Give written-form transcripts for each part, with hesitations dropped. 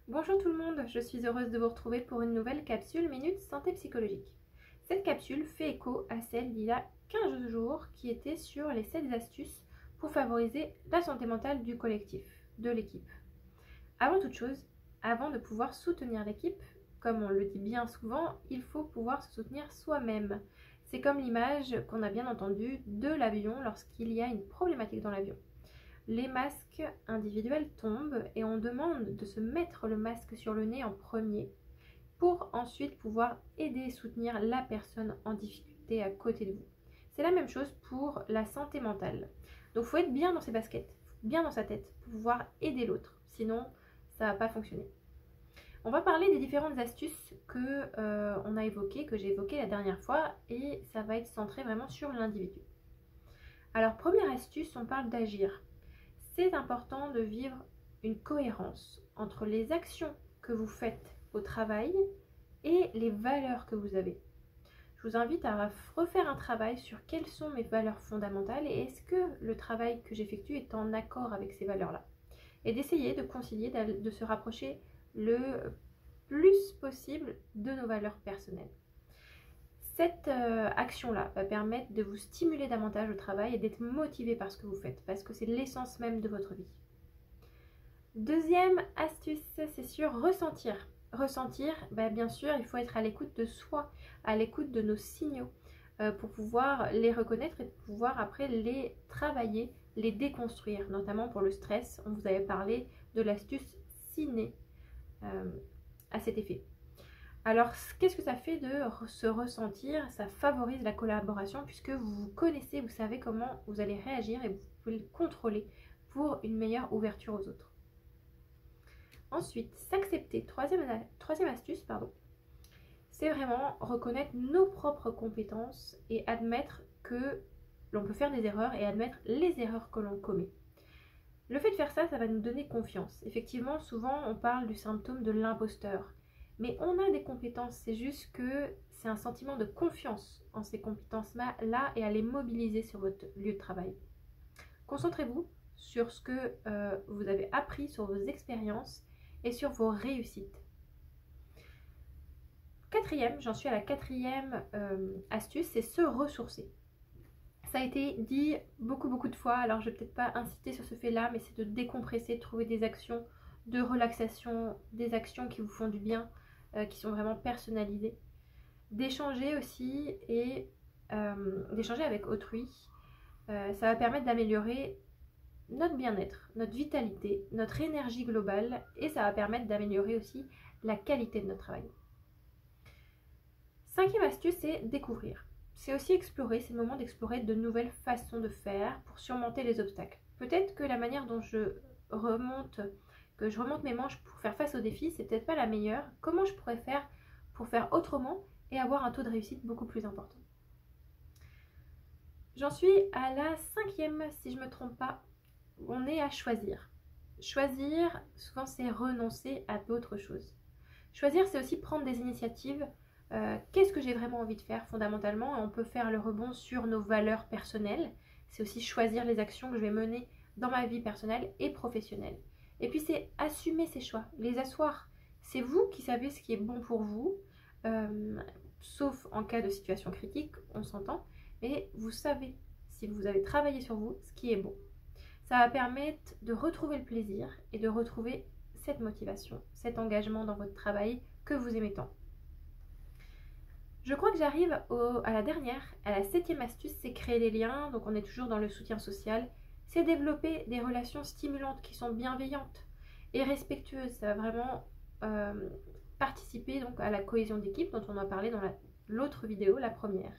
Bonjour tout le monde, je suis heureuse de vous retrouver pour une nouvelle capsule Minute Santé Psychologique. Cette capsule fait écho à celle d'il y a 15 jours qui était sur les 7 astuces pour favoriser la santé mentale du collectif, de l'équipe. Avant toute chose, avant de pouvoir soutenir l'équipe, comme on le dit bien souvent, il faut pouvoir se soutenir soi-même. C'est comme l'image qu'on a bien entendue de l'avion lorsqu'il y a une problématique dans l'avion. Les masques individuels tombent et on demande de se mettre le masque sur le nez en premier pour ensuite pouvoir aider et soutenir la personne en difficulté à côté de vous. C'est la même chose pour la santé mentale. Donc il faut être bien dans ses baskets, bien dans sa tête pour pouvoir aider l'autre. Sinon, ça ne va pas fonctionner. On va parler des différentes astuces on a évoquées, que j'ai évoquées la dernière fois, et ça va être centré vraiment sur l'individu. Alors, première astuce, on parle d'agir. C'est important de vivre une cohérence entre les actions que vous faites au travail et les valeurs que vous avez. Je vous invite à refaire un travail sur quelles sont mes valeurs fondamentales et est-ce que le travail que j'effectue est en accord avec ces valeurs-là. Et d'essayer de concilier, de se rapprocher le plus possible de nos valeurs personnelles. Cette action-là va permettre de vous stimuler davantage au travail et d'être motivé par ce que vous faites, parce que c'est l'essence même de votre vie. Deuxième astuce, c'est sur ressentir. Ressentir, bien sûr, il faut être à l'écoute de soi, à l'écoute de nos signaux, pour pouvoir les reconnaître et pouvoir après les travailler, les déconstruire, notamment pour le stress. On vous avait parlé de l'astuce ciné à cet effet. Alors, qu'est-ce que ça fait de se ressentir? Ça favorise la collaboration puisque vous vous connaissez, vous savez comment vous allez réagir et vous pouvez le contrôler pour une meilleure ouverture aux autres. Ensuite, s'accepter. Troisième astuce, c'est vraiment reconnaître nos propres compétences et admettre que l'on peut faire des erreurs et admettre les erreurs que l'on commet. Le fait de faire ça, ça va nous donner confiance. Effectivement, souvent, on parle du symptôme de l'imposteur. Mais on a des compétences, c'est juste que c'est un sentiment de confiance en ces compétences-là et à les mobiliser sur votre lieu de travail. Concentrez-vous sur ce que vous avez appris, sur vos expériences et sur vos réussites. J'en suis à la quatrième astuce, c'est se ressourcer. Ça a été dit beaucoup de fois, alors je ne vais peut-être pas insister sur ce fait-là, mais c'est de décompresser, de trouver des actions de relaxation, des actions qui vous font du bien, qui sont vraiment personnalisées. D'échanger aussi et d'échanger avec autrui, ça va permettre d'améliorer notre bien-être, notre vitalité, notre énergie globale et ça va permettre d'améliorer aussi la qualité de notre travail. Cinquième astuce, c'est découvrir. C'est aussi explorer, c'est le moment d'explorer de nouvelles façons de faire pour surmonter les obstacles. Peut-être que la manière dont je remonte mes manches pour faire face aux défis, c'est peut-être pas la meilleure. Comment je pourrais faire pour faire autrement et avoir un taux de réussite beaucoup plus important? J'en suis à la cinquième, si je ne me trompe pas. On est à choisir. Choisir, souvent, c'est renoncer à d'autres choses. Choisir, c'est aussi prendre des initiatives. Qu'est-ce que j'ai vraiment envie de faire fondamentalement? On peut faire le rebond sur nos valeurs personnelles. C'est aussi choisir les actions que je vais mener dans ma vie personnelle et professionnelle. Et puis c'est assumer ses choix, les asseoir. C'est vous qui savez ce qui est bon pour vous, sauf en cas de situation critique, on s'entend. Mais vous savez, si vous avez travaillé sur vous, ce qui est bon. Ça va permettre de retrouver le plaisir et de retrouver cette motivation, cet engagement dans votre travail que vous aimez tant. Je crois que j'arrive à la dernière, à la septième astuce, c'est créer des liens. Donc on est toujours dans le soutien social. C'est développer des relations stimulantes qui sont bienveillantes et respectueuses. Ça va vraiment participer donc à la cohésion d'équipe dont on a parlé dans l'autre vidéo, la première.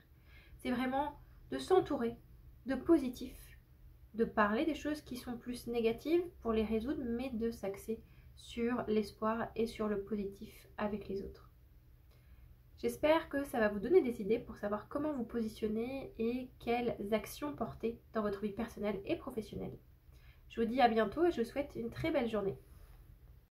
C'est vraiment de s'entourer de positifs, de parler des choses qui sont plus négatives pour les résoudre, mais de s'axer sur l'espoir et sur le positif avec les autres. J'espère que ça va vous donner des idées pour savoir comment vous positionner et quelles actions porter dans votre vie personnelle et professionnelle. Je vous dis à bientôt et je vous souhaite une très belle journée.